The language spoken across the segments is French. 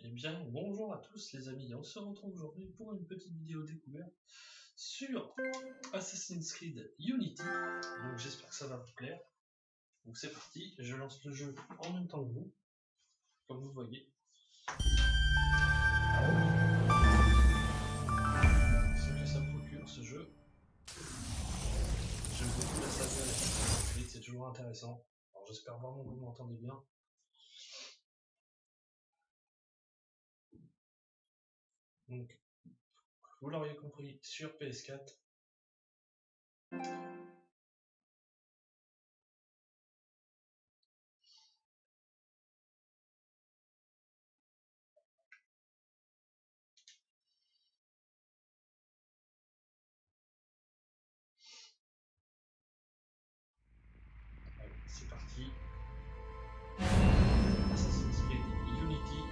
Eh bien, bonjour à tous les amis, on se retrouve aujourd'hui pour une petite vidéo découverte sur Assassin's Creed Unity. Donc j'espère que ça va vous plaire. Donc c'est parti, je lance le jeu en même temps que vous, comme vous voyez. Ce que ça me procure ce jeu. J'aime beaucoup la saga Assassin's Creed, c'est toujours intéressant. Alors j'espère vraiment que vous m'entendez bien. Donc, vous l'auriez compris, sur PS4. Allez, c'est parti. Assassin's Creed Unity.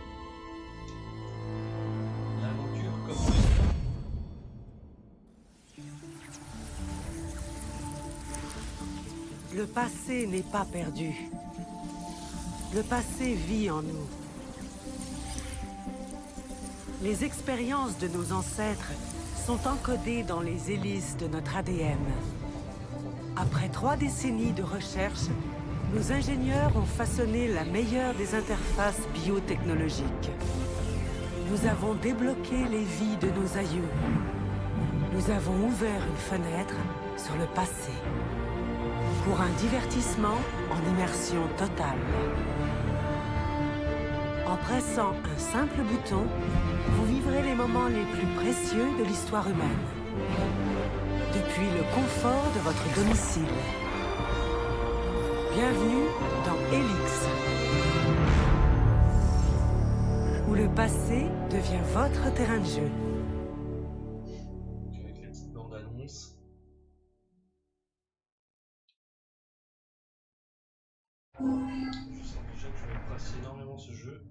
L'aventure commence. Le passé n'est pas perdu. Le passé vit en nous. Les expériences de nos ancêtres sont encodées dans les hélices de notre ADN. Après 3 décennies de recherche, nos ingénieurs ont façonné la meilleure des interfaces biotechnologiques. Nous avons débloqué les vies de nos aïeux. Nous avons ouvert une fenêtre sur le passé. Pour un divertissement en immersion totale. En pressant un simple bouton, vous vivrez les moments les plus précieux de l'histoire humaine. Depuis le confort de votre domicile. Bienvenue dans Helix. Où le passé devient votre terrain de jeu. Avec les petites bandes annonces. Je sens déjà que je vais apprécier énormément ce jeu.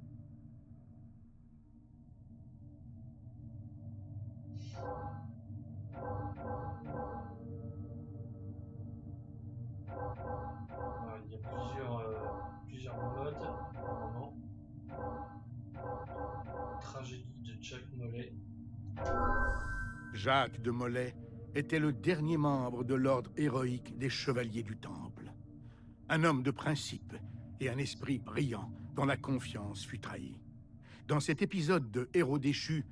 Voilà, il y a plusieurs modes apparemment. Tragédie de Jack Mollet. Jacques de Molay était le dernier membre de l'ordre héroïque des Chevaliers du Temple. Un homme de principe et un esprit brillant dont la confiance fut trahie. Dans cet épisode de Héros déchus,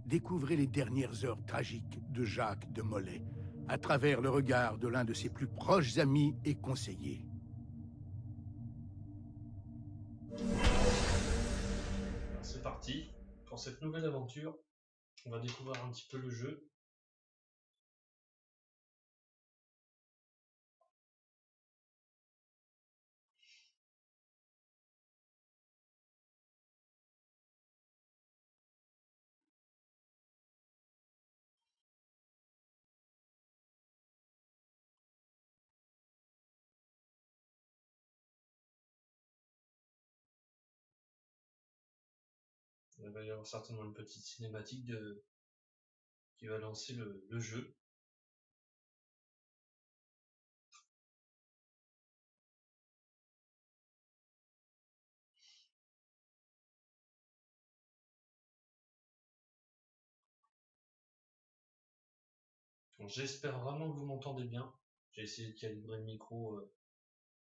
découvrez les dernières heures tragiques de Jacques de Molay, à travers le regard de l'un de ses plus proches amis et conseillers. C'est parti pour cette nouvelle aventure. On va découvrir un petit peu le jeu. Il va y avoir certainement une petite cinématique qui va lancer le jeu. J'espère vraiment que vous m'entendez bien. J'ai essayé de calibrer le micro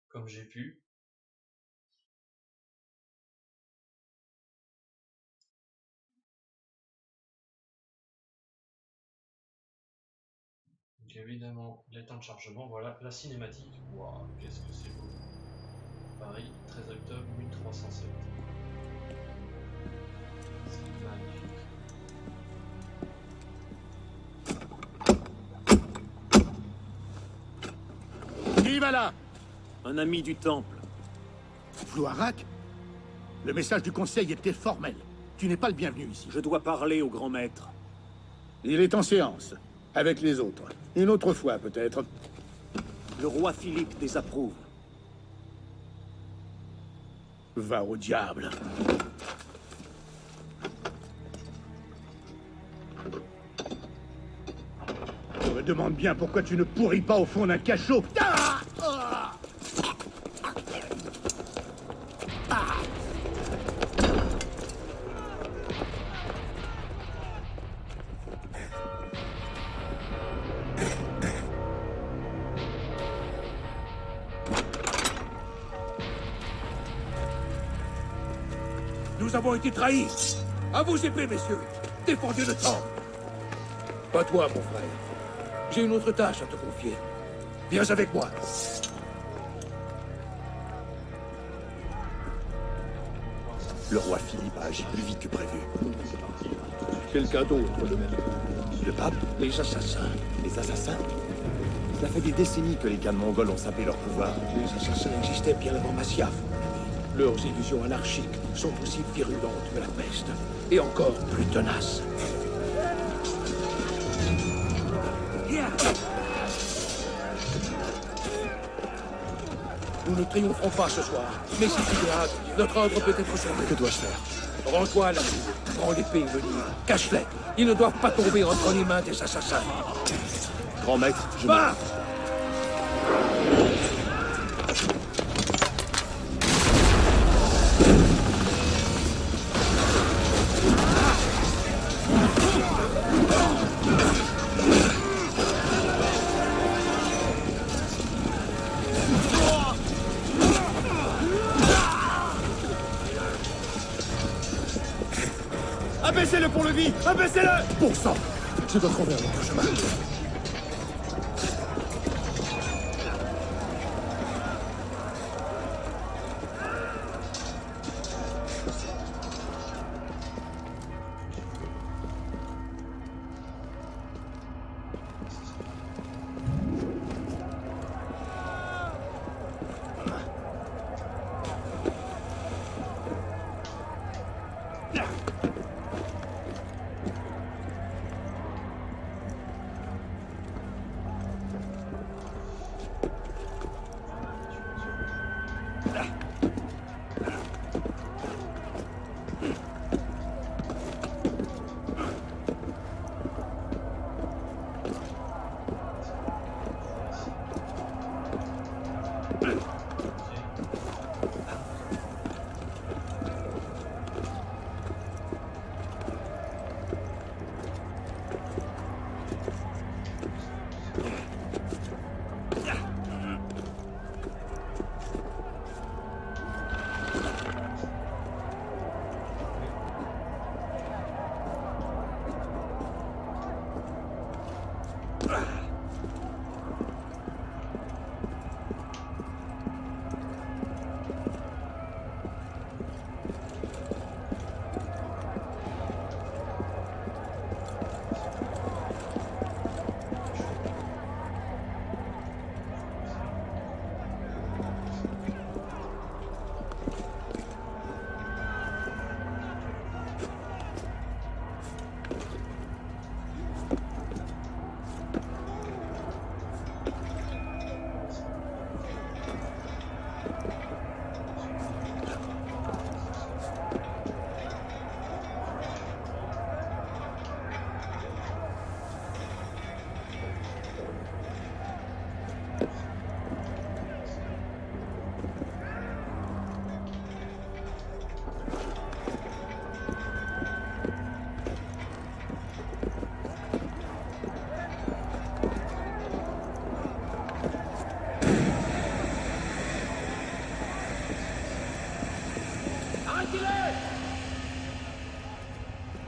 comme j'ai pu. Donc évidemment, les temps de chargement, voilà la cinématique. Waouh, qu'est-ce que c'est beau. Paris, 13 octobre 1307. C'est magnifique. Qui va là? Un ami du Temple. Floirac? Le message du Conseil était formel. Tu n'es pas le bienvenu ici. Je dois parler au grand maître. Il est en séance, avec les autres. Une autre fois, peut-être. Le roi Philippe désapprouve. Va au diable. Je me demande bien pourquoi tu ne pourris pas au fond d'un cachot. Ah! Ah! Ah! Nous avons été trahis. À vos épées, messieurs. Défendez le temple. Pas toi, mon frère. J'ai une autre tâche à te confier. Viens avec moi. Le roi Philippe a agi plus vite que prévu. Quelqu'un d'autre le même. Le pape? Les assassins. Les assassins? Ça fait des décennies que les Khan mongols ont sapé leur pouvoir. Les assassins existaient bien avant Masyaf. Leurs illusions anarchiques sont aussi virulentes que la peste. Et encore plus tenaces. Nous ne triompherons pas ce soir. Mais si tu te hâtes, notre ordre peut être sauvé. Que dois-je faire? Rends-toi à la ville. Prends l'épée et le livre. Cache-les. Ils ne doivent pas tomber entre les mains des assassins. Grand maître, je... Va! Abaissez-le pour le vie! Abaissez-le! Bon sang! Je dois trouver un autre chemin.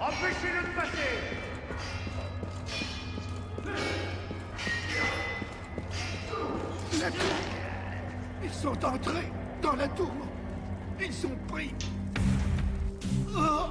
Empêchez-le de passer! La tour. Ils sont entrés dans la tour. Ils sont pris. Oh.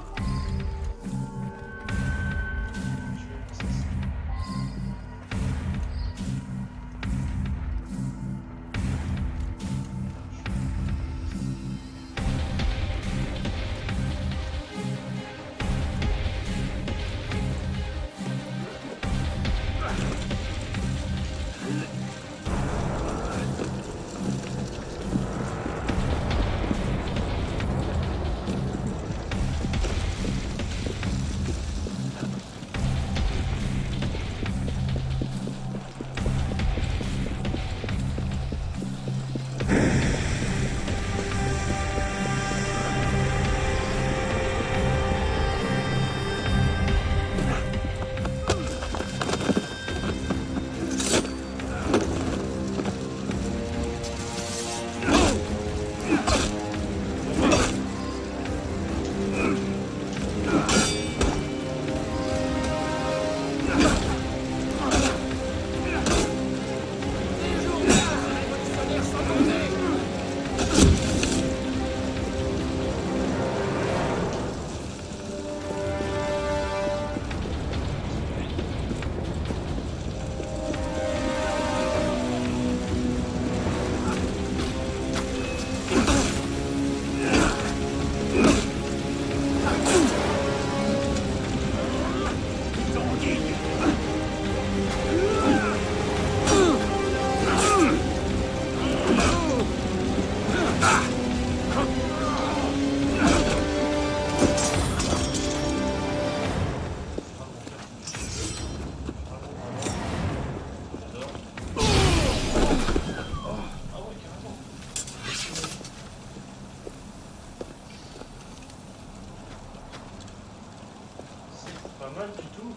pas mal du tout.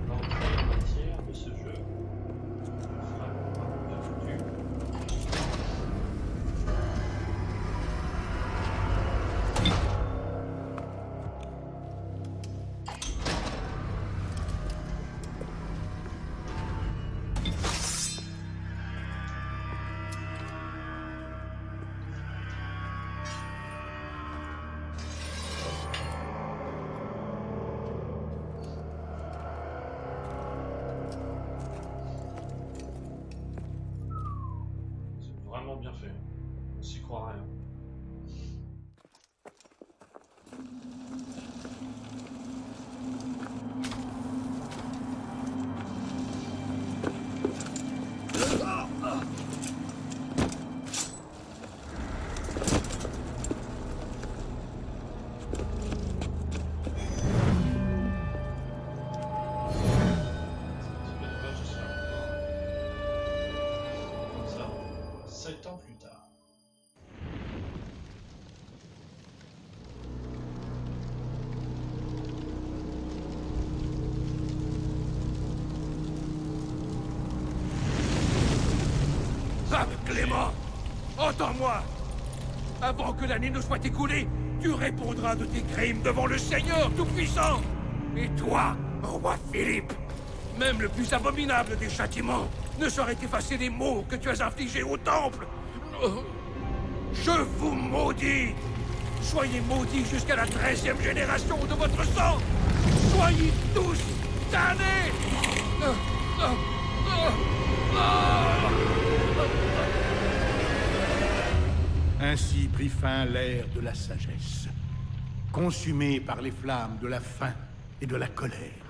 L'entrée en matière de ce jeu. Vraiment bien foutu. C'est vraiment bien fait. On s'y croirait. Hein. C'est un petit peu dommage de se faire avoir. Comme ça, 7 ans plus tard. Ah, Clément! Entends-moi! Avant que l'année ne soit écoulée, tu répondras de tes crimes devant le Seigneur Tout-Puissant! Et toi, roi Philippe, même le plus abominable des châtiments ne saurait effacer les maux que tu as infligés au Temple! Je vous maudis! Soyez maudits jusqu'à la 13e génération de votre sang! Soyez tous damnés! Ainsi prit fin l'ère de la sagesse, consumée par les flammes de la faim et de la colère.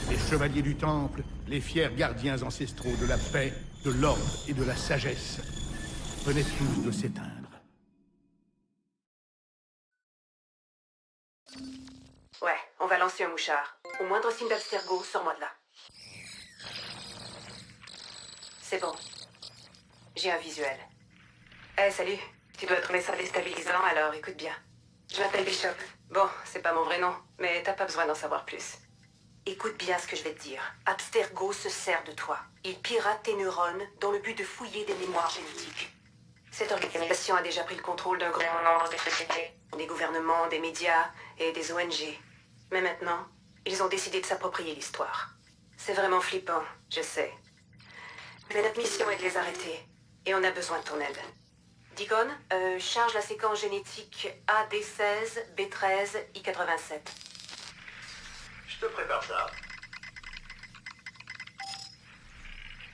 Les chevaliers du Temple, les fiers gardiens ancestraux de la paix, de l'ordre et de la sagesse, venaient tous de s'éteindre. Ouais, on va lancer un mouchard. Au moindre signe d'Abstergo, sors-moi de là. C'est bon. J'ai un visuel. Eh, salut. Tu dois trouver ça déstabilisant, alors écoute bien. Je m'appelle Bishop. Bon, c'est pas mon vrai nom, mais t'as pas besoin d'en savoir plus. Écoute bien ce que je vais te dire. Abstergo se sert de toi. Il pirate tes neurones dans le but de fouiller des mémoires génétiques. Cette organisation a déjà pris le contrôle d'un grand nombre de sociétés, des gouvernements, des médias et des ONG. Mais maintenant, ils ont décidé de s'approprier l'histoire. C'est vraiment flippant, je sais. Mais notre mission est de les arrêter, et on a besoin de ton aide. Deacon, charge la séquence génétique AD16, B13, I87. Je te prépare ça.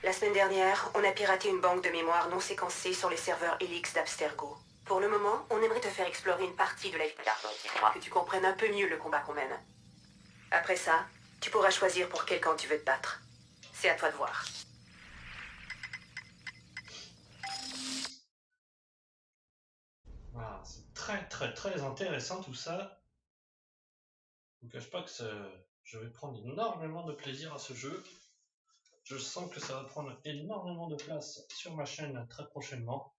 La semaine dernière, on a piraté une banque de mémoire non séquencée sur les serveurs Helix d'Abstergo. Pour le moment, on aimerait te faire explorer une partie de la vie que tu comprennes un peu mieux le combat qu'on mène. Après ça, tu pourras choisir pour quel camp tu veux te battre. C'est à toi de voir. Voilà, c'est très intéressant tout ça. Je vous cache pas que je vais prendre énormément de plaisir à ce jeu. Je sens que ça va prendre énormément de place sur ma chaîne très prochainement.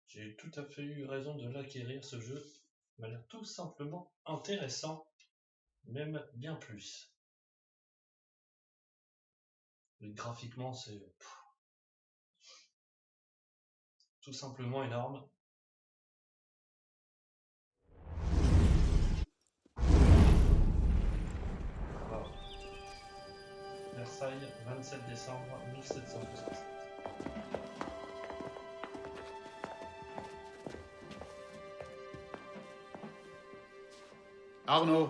J'ai tout à fait eu raison de l'acquérir ce jeu. Il m'a l'air tout simplement intéressant, même bien plus. Et graphiquement, c'est tout simplement énorme. Wow. Versailles, 27 décembre 1767. Arnaud,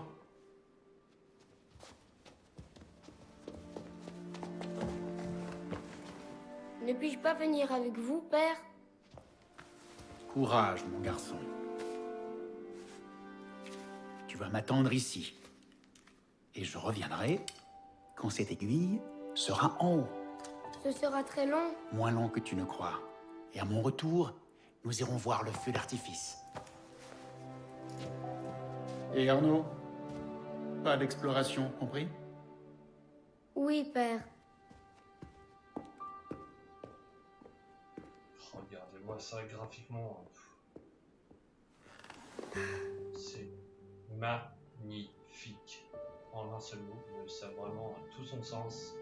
Ne puis-je pas venir avec vous, père? Courage, mon garçon. Tu vas m'attendre ici. Et je reviendrai quand cette aiguille sera en haut. Ce sera très long. Moins long que tu ne crois. Et à mon retour, nous irons voir le feu d'artifice. Et Arnaud? Pas d'exploration, compris? Oui, père. Regardez-moi ça graphiquement. C'est magnifique. En un seul mot, mais ça a vraiment tout son sens.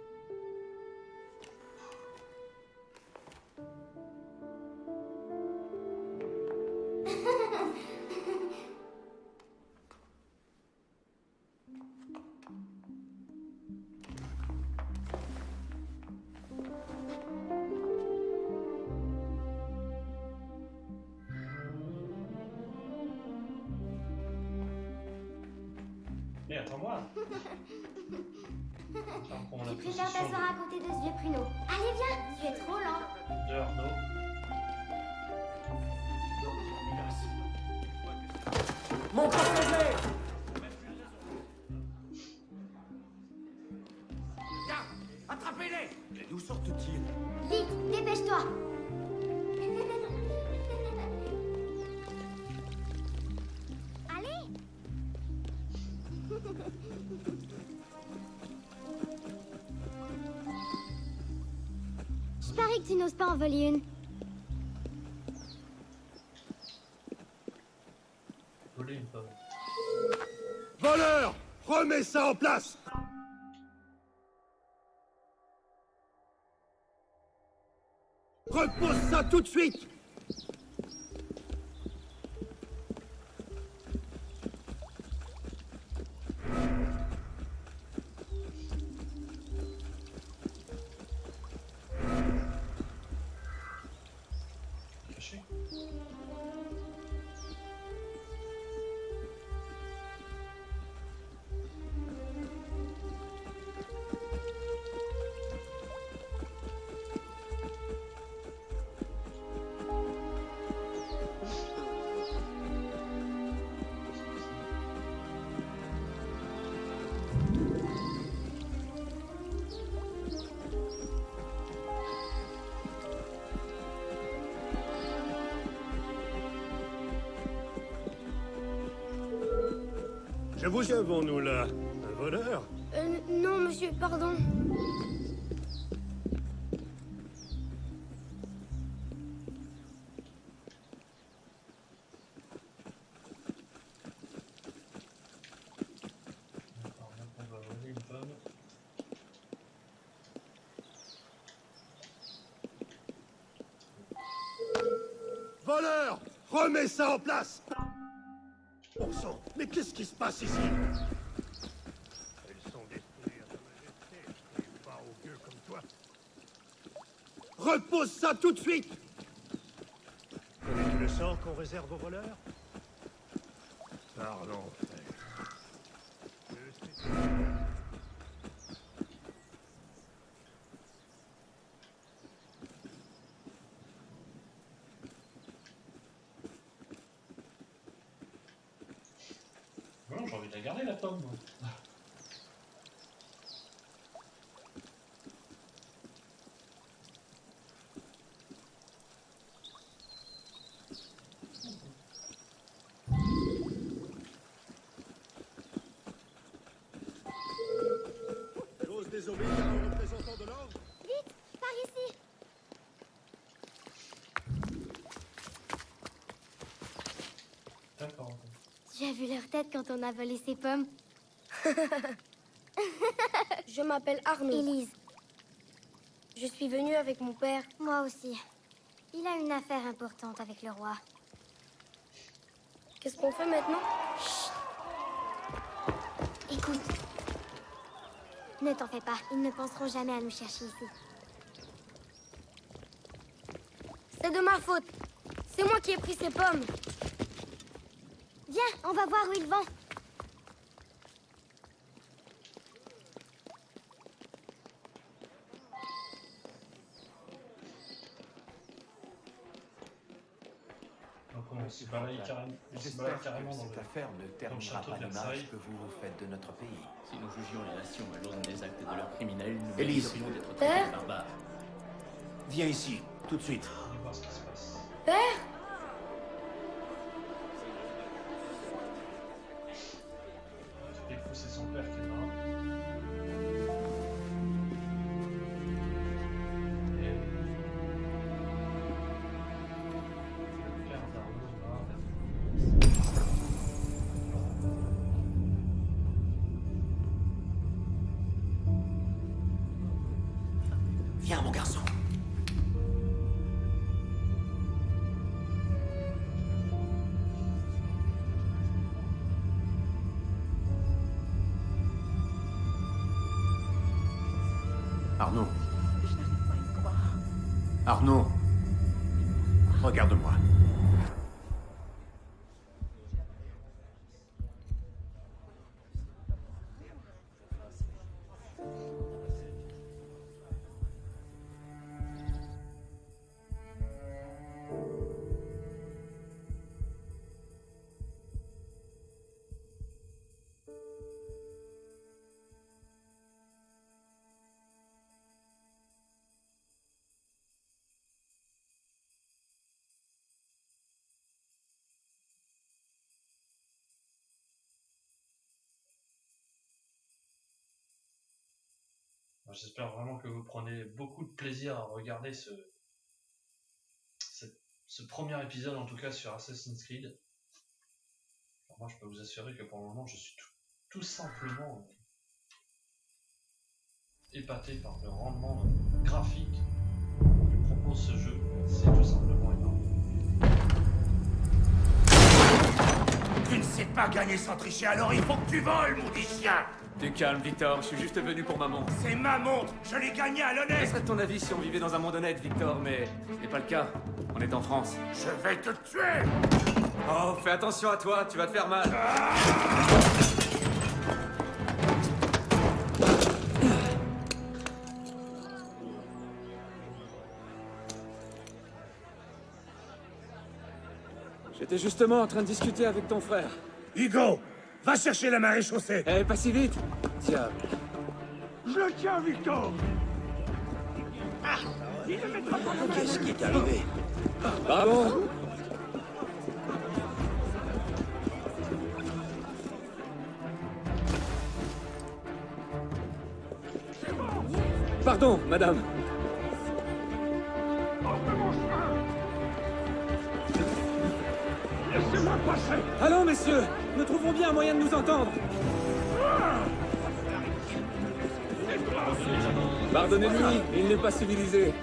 Mais attends-moi. Tu préfères t'asseoir à côté de ce vieux pruneau. Allez, viens, tu es trop lent. De Arnaud. Mon protégé! Garde! Attrapez-les! D'où sortent-ils? Vite, dépêche-toi. Allez. Je parie que tu n'oses pas en voler une. Voler une pomme. Voleur! Remets ça en place! Repose ça tout de suite! Caché. Je vous avons-nous là? Un voleur? Non, monsieur, pardon. D'accord, donc on va voler une pomme. Voleur! Remets ça en place! Bon sang, mais qu'est-ce qui se passe ici? Elles sont détruites à ta majesté, et pas aux gueux comme toi. Repose ça tout de suite! Connais-tu le sort qu'on réserve aux voleurs? Parlons, frère. Non, j'ai envie de la garder la pomme. Moi. J'ose désobéir à un représentant de l'ordre? Vite, par ici. D'accord. Tu as vu leur tête quand on a volé ces pommes? Je m'appelle Arnaud. Élise. Je suis venue avec mon père. Moi aussi. Il a une affaire importante avec le roi. Qu'est-ce qu'on fait maintenant? Chut. Écoute. Ne t'en fais pas. Ils ne penseront jamais à nous chercher ici. C'est de ma faute. C'est moi qui ai pris ces pommes. Viens, on va voir où ils vont. Donc on s'est balayé carrément, J'espère que carrément dans cette le... affaire ne terminera château pas de l'image Versailles. que vous vous faites de notre pays. Si nous jugions les nations à l'aune des actes de leurs criminels, nous Élise. risquerions d'être Père traités de barbares. Viens ici, tout de suite. On va voir ce qui se passe. Père? Arnaud. Arnaud. Regarde-moi. J'espère vraiment que vous prenez beaucoup de plaisir à regarder ce premier épisode, en tout cas sur Assassin's Creed. Alors moi, je peux vous assurer que pour le moment, je suis tout simplement épaté par le rendement graphique que propose ce jeu. C'est tout simplement énorme. Tu ne sais pas gagner sans tricher, alors il faut que tu voles, maudit chien! T'es calme, Victor, je suis juste venu pour ma montre. C'est ma montre! Je l'ai gagnée à Ce l'honnête! serait de ton avis si on vivait dans un monde honnête, Victor, mais ce n'est pas le cas. On est en France. Je vais te tuer! Oh, fais attention à toi, tu vas te faire mal. J'étais justement en train de discuter avec ton frère. Hugo! Va chercher la marée chaussée! Eh, pas si vite. Tiens. Je le tiens, Victor! Il ne mettra pas le Qu'est-ce qui est arrivé? Bravo. Pardon, madame. Laissez-moi passer! Allons, messieurs, nous trouverons bien un moyen de nous entendre. Pardonnez-lui, il n'est pas civilisé.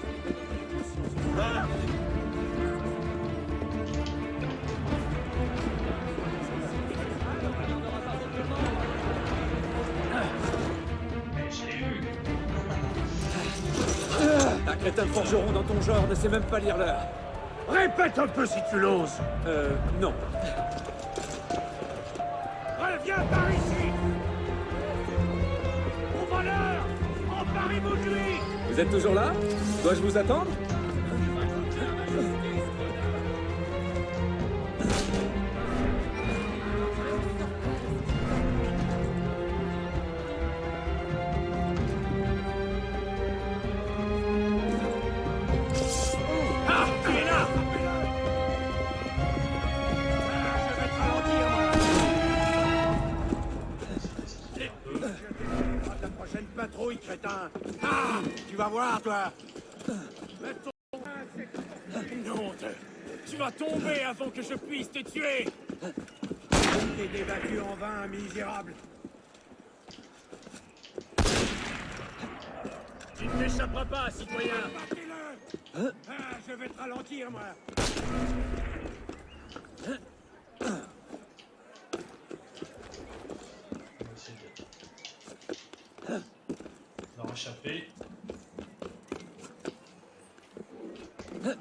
Un crétin de forgeron dans ton genre ne sait même pas lire l'heure. Répète un peu si tu l'oses! Non. Reviens par ici! Mon voleur! Emparez-vous de lui! Vous êtes toujours là? Dois-je vous attendre? Ah! Il est là! Je vais te ralentir, moi! La prochaine patrouille, crétin. Ah! Tu vas voir, toi. Honte! Tu vas tomber avant que je puisse te tuer! T'es débattu en vain, misérable. Tu ne t'échapperas pas, citoyen! Battez-le! Ah, je vais te ralentir, moi. On va essayer de leur échapper. Le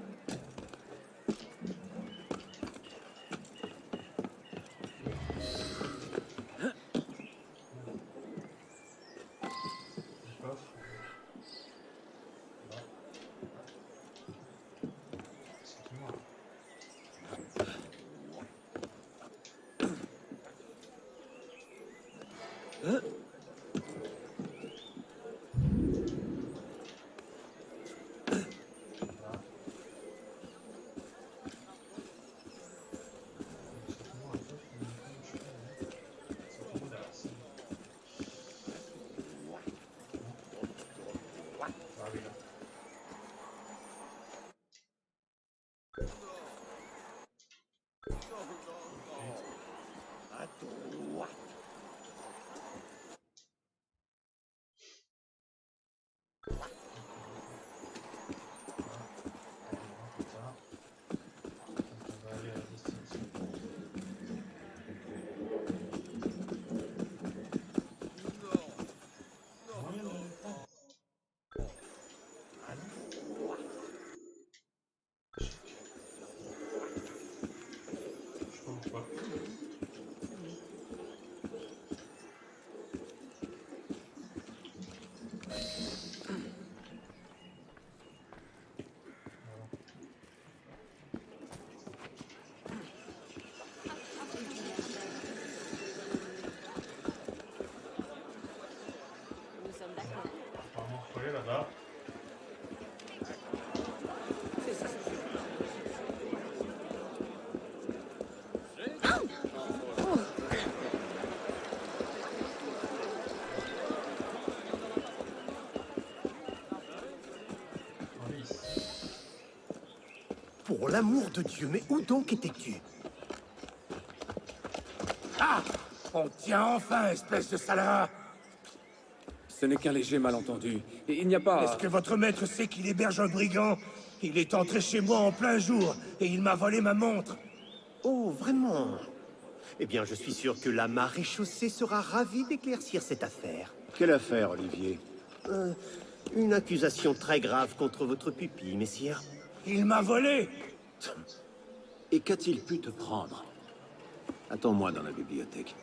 coffre. Là. C'est tout moi. Pour l'amour de Dieu, mais où donc étais-tu? Ah! On tient enfin, espèce de salaud! Ce n'est qu'un léger malentendu. Et il n'y a pas... Est-ce que votre maître sait qu'il héberge un brigand? Il est entré chez moi en plein jour, et il m'a volé ma montre. Oh, vraiment? Eh bien, je suis sûr que la maréchaussée sera ravie d'éclaircir cette affaire. Quelle affaire, Olivier? Une accusation très grave contre votre pupille, messire. Il m'a volé! Et qu'a-t-il pu te prendre? Attends-moi dans la bibliothèque.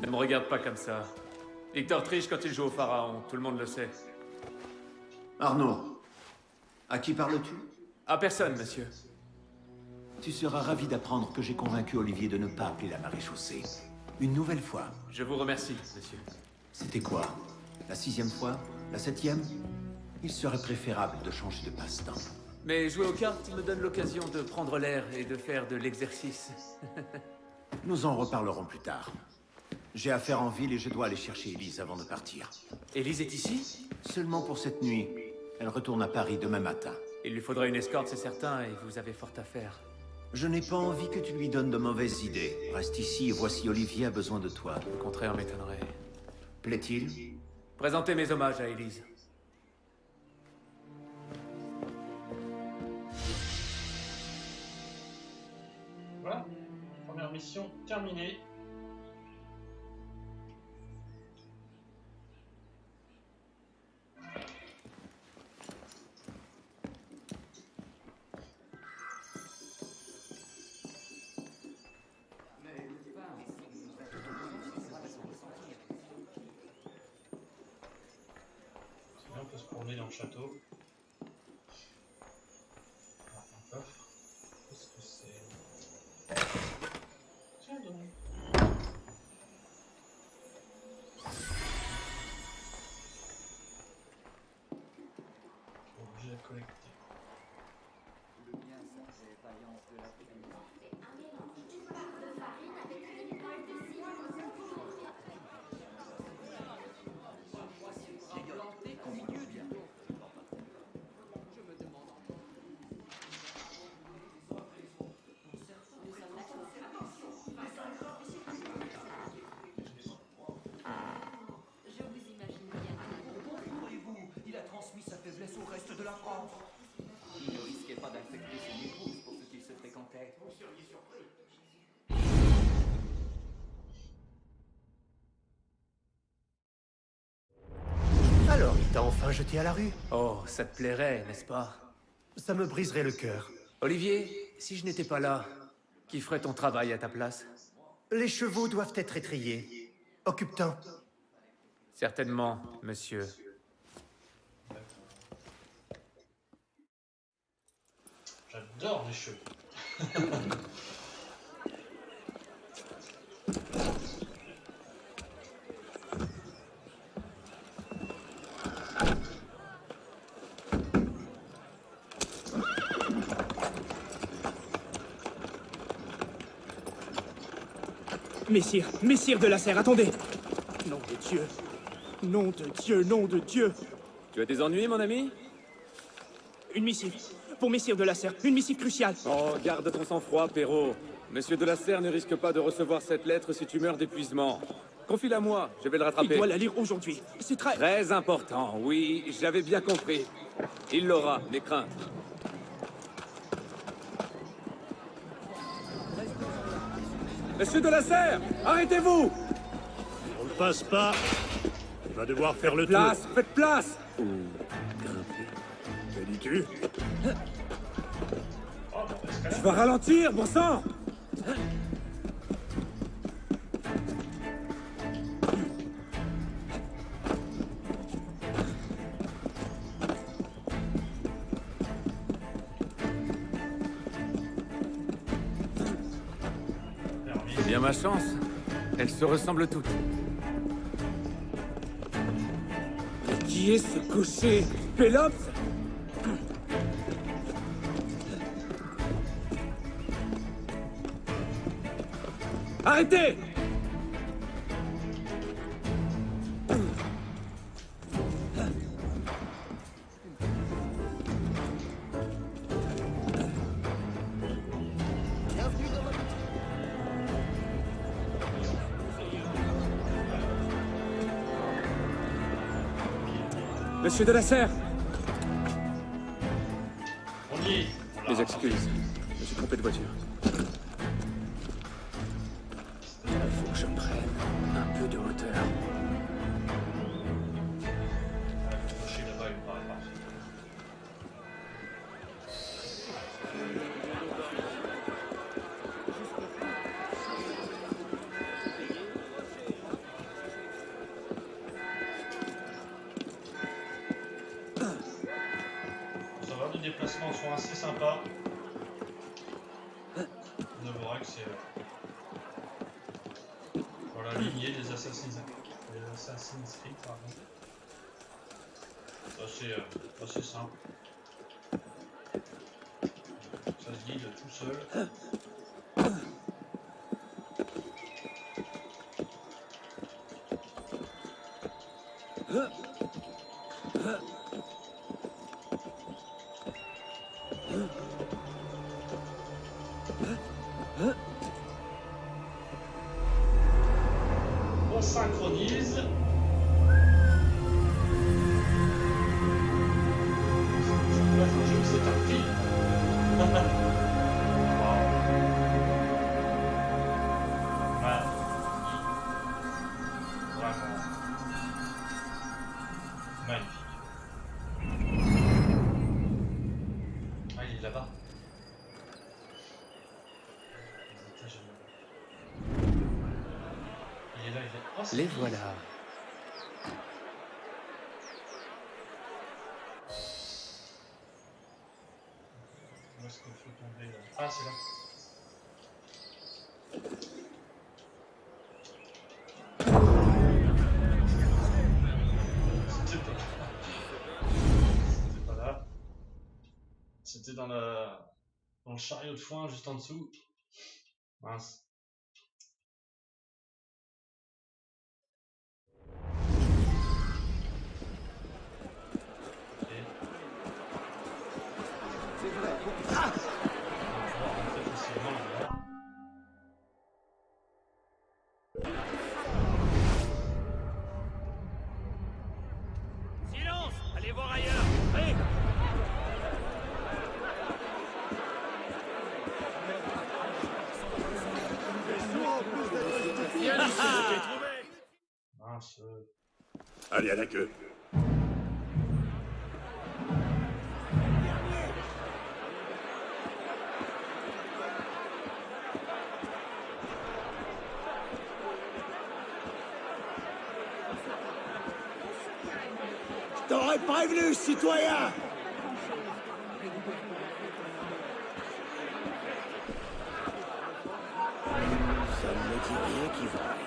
Ne me regarde pas comme ça. Victor triche quand il joue au pharaon, tout le monde le sait. Arnaud, à qui parles-tu? À personne, monsieur. Tu seras ravi d'apprendre que j'ai convaincu Olivier de ne pas appeler la maréchaussée. Une nouvelle fois. Je vous remercie, monsieur. C'était quoi? La 6e fois? La 7e? Il serait préférable de changer de passe-temps. Mais jouer aux cartes me donne l'occasion de prendre l'air et de faire de l'exercice. Nous en reparlerons plus tard. J'ai affaire en ville et je dois aller chercher Élise avant de partir. Élise est ici? Seulement pour cette nuit. Elle retourne à Paris demain matin. Il lui faudra une escorte, c'est certain, et vous avez fort à faire. Je n'ai pas envie que tu lui donnes de mauvaises idées. Reste ici et voici Olivier a besoin de toi. Le contraire m'étonnerait. Plaît-il? Présentez mes hommages à Élise. Voilà, première mission terminée. On peut se promener dans le château. Ah, un coffre. Qu'est-ce que c'est? Tiens donc. Objet à collecter. Alors, il t'a enfin jeté à la rue? Oh, ça te plairait, n'est-ce pas? Ça me briserait le cœur. Olivier, si je n'étais pas là, qui ferait ton travail à ta place? Les chevaux doivent être étrillés. Occupe-t'en. Certainement, monsieur. J'adore les cheveux. Messire de la Serre, attendez! Nom de Dieu! Nom de Dieu, nom de Dieu! Tu as des ennuis, mon ami? Une missive. Pour Messire de la Serre, une missive cruciale. Oh, garde ton sang-froid, Perrault. Monsieur de la Serre ne risque pas de recevoir cette lettre si tu meurs d'épuisement. Confie-la moi, je vais le rattraper. Il doit la lire aujourd'hui. C'est très... Très important, oui, j'avais bien compris. Il l'aura, n'aie crainte. Monsieur de la Serre, arrêtez-vous! On ne passe pas. Il va devoir faire le Place, tour. faites place! Que dis-tu? Tu vas ralentir, bon sang! C'est bien ma chance. Elles se ressemblent toutes. Qui est ce cocher? Pélops? Arrêtez! Monsieur de la Serre! On y est. Mes excuses, je me suis trompé de voiture. Il faut que je prenne un peu de hauteur. Là-bas, il me paraît parfait. Les horaires du déplacement sont assez sympas. On avouera que c'est dans la lignée des Assassin's Creed, pardon. C'est assez simple. Ça se guide tout seul. On synchronise. C'est un film. Magnifique. Ah, il est là-bas. Il est là, il est... Oh, c'est Les lui. voilà. Où est-ce qu'il faut tomber là? Ah, c'est là. C'était pas là. C'était dans le chariot de foin juste en dessous. Mince. Ok. C'est vrai. On va rentrer facilement là. Silence! Allez voir ailleurs! Allez! Mince. Allez, à la queue. Je t'aurais prévenu, citoyen! Ça ne me dit rien qui vaille.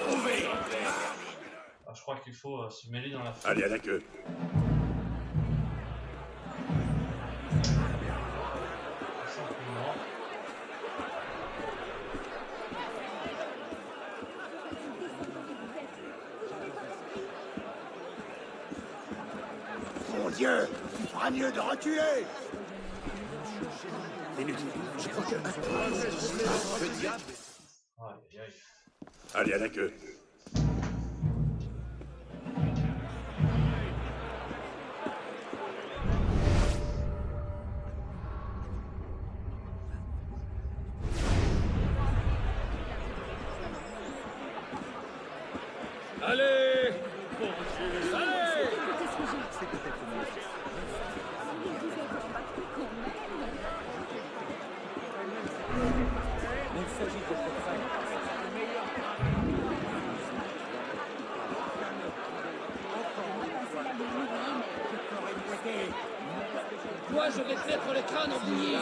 Trouvez! Ah, je crois qu'il faut se mêler dans la foule. Allez, à la queue. Simplement. Mon Dieu! Il fera mieux de reculer! Inutile. Je crois que... Le diable! Aïe, aïe. Allez, à la queue. Allez! Allez! Toi, je vais te mettre le crâne en bouillie!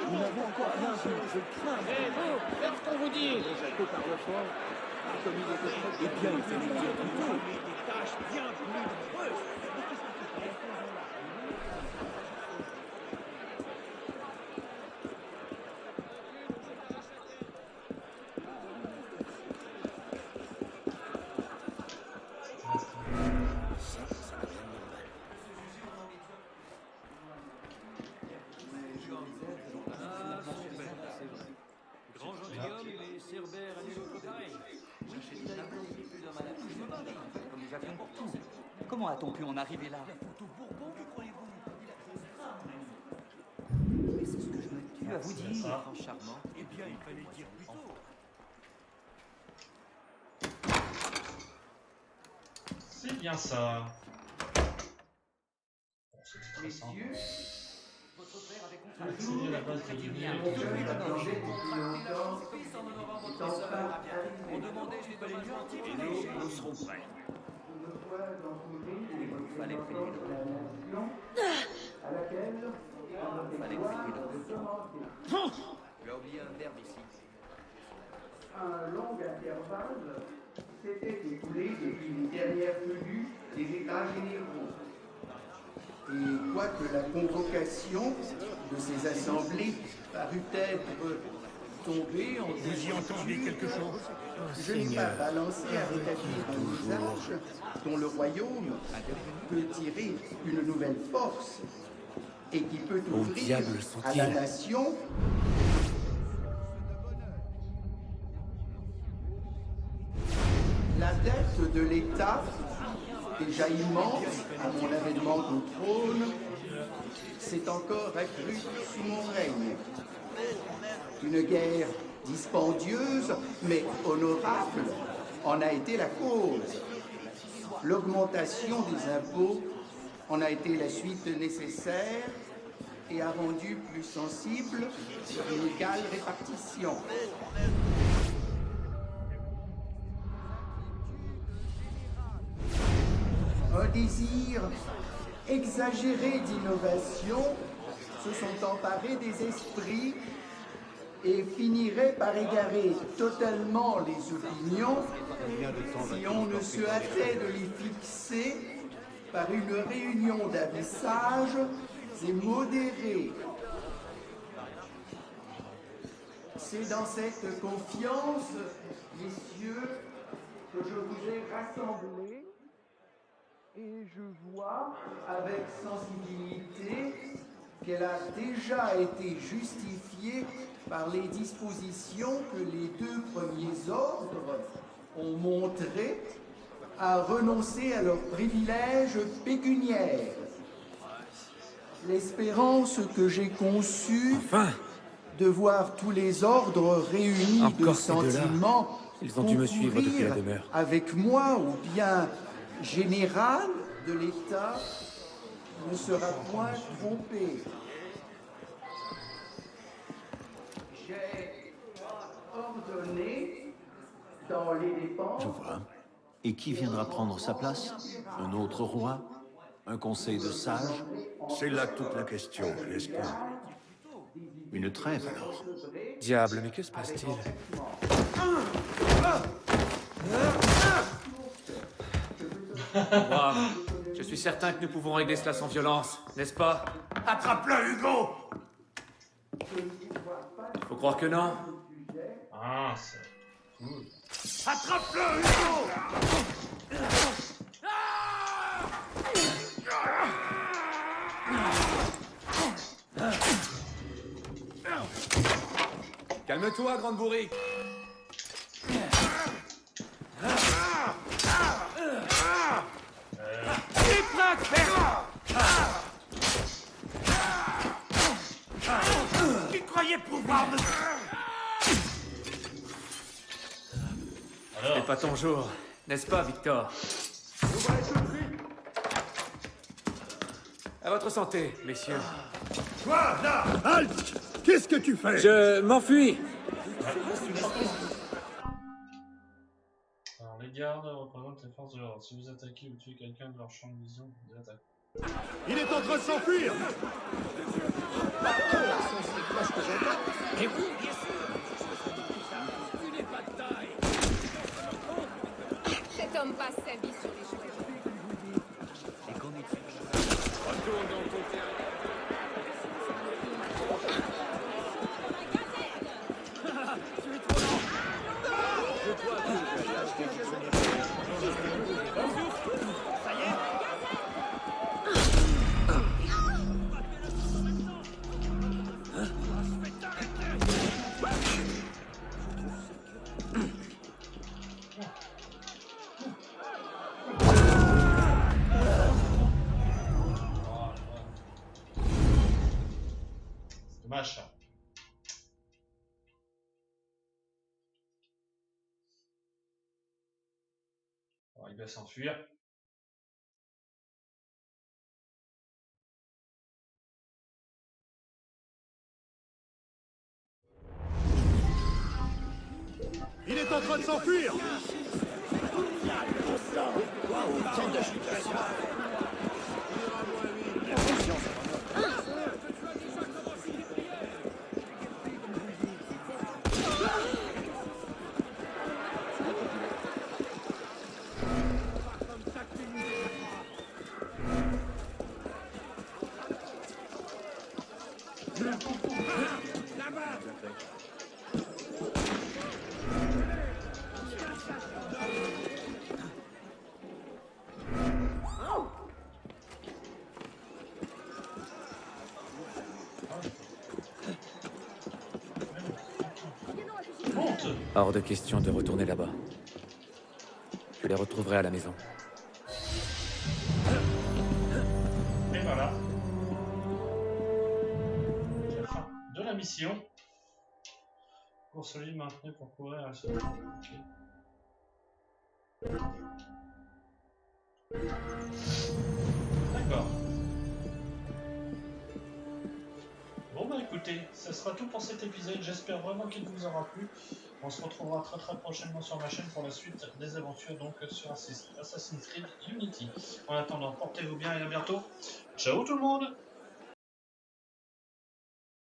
Nous n'avons encore rien vu, je crains. Eh vous, faites ce qu'on vous dit! Le château par le fort, comme il était très... Eh bien, il fallait le dire plus tôt. Des tâches bien plus nombreuses. Comment a-t-on pu en arriver là? Mais c'est ce que je me tue à vous dire. Charmant. Eh bien, il fallait le dire plus tôt. C'est bien ça. Bon, c'était très simple. Votre frère avait C'est la base de lumière. On demandait les bonnes gentils et nous serons prêts. Il fallait prêter l'eau. Il fallait prêter l'eau. Tu as oublié un verbe ici. Un long intervalle s'était écoulé depuis les dernières venues des États généraux. Et quoique la convocation de ces assemblées parut être tombée en Vous y entendez quelque chose? je n'ai pas balancé à rétablir un usage dont le royaume peut tirer une nouvelle force et qui peut ouvrir à la nation la dette de l'État, déjà immense à mon avènement au trône, s'est encore accrue sous mon règne. Une guerre dispendieuse, mais honorable, en a été la cause. L'augmentation des impôts en a été la suite nécessaire et a rendu plus sensible une égale répartition. Un désir exagéré d'innovation se sont emparés des esprits et finirait par égarer totalement les opinions si on ne se hâtait de les fixer par une réunion d'avis sages et modérés. C'est dans cette confiance, messieurs, que je vous ai rassemblés et je vois avec sensibilité qu'elle a déjà été justifiée par les dispositions que les deux premiers ordres ont montrées à renoncer à leurs privilèges pécuniaires. L'espérance que j'ai conçue de voir tous les ordres réunis de sentiments ils ont dû me suivre depuis la demeure. Avec moi au bien général de l'État ne sera point trompée. J'ai ordonné dans les dépenses... Je vois. Et qui viendra prendre sa place? Un autre roi? Un conseil de sages? C'est là toute la question, n'est-ce pas? Une trêve, alors? Diable, mais que se passe-t-il? Bravo. Je suis certain que nous pouvons régler cela sans violence, n'est-ce pas? Attrape-le, Hugo! Faut croire que non. Ah, c'est cool. Attrape-le, Hugo! Calme-toi, grande bourrique. Tu croyais pouvoir me... C'est pas ton jour, n'est-ce pas, Victor? À votre santé, messieurs. Toi, là! Halt! Qu'est-ce que tu fais? Je m'enfuis. Alors, les gardes représentent les forces de l'ordre. Si vous attaquez ou tuez quelqu'un de leur champ de vision, vous attaquez. Il est en train de s'enfuir! Et oui, bien sûr! Tu n'es pas de taille! Cet homme passe sa vie sur les cheveux. Et qu'en est-il? Retourne dans ton terrain. Tu es trop lent! Je dois tout acheter du souvenir. Ça y est? machin. Alors, il va s'enfuir. Il est en train de s'enfuir. Hors de question de retourner là-bas. Je les retrouverai à la maison. Et voilà. C'est la fin de la mission. Course libre maintenue pour courir à ce moment. D'accord. Bon bah écoutez, ça sera tout pour cet épisode. J'espère vraiment qu'il vous aura plu. On se retrouvera très prochainement sur ma chaîne pour la suite des aventures donc sur Assassin's Creed Unity. En attendant, portez-vous bien et à bientôt. Ciao tout le monde!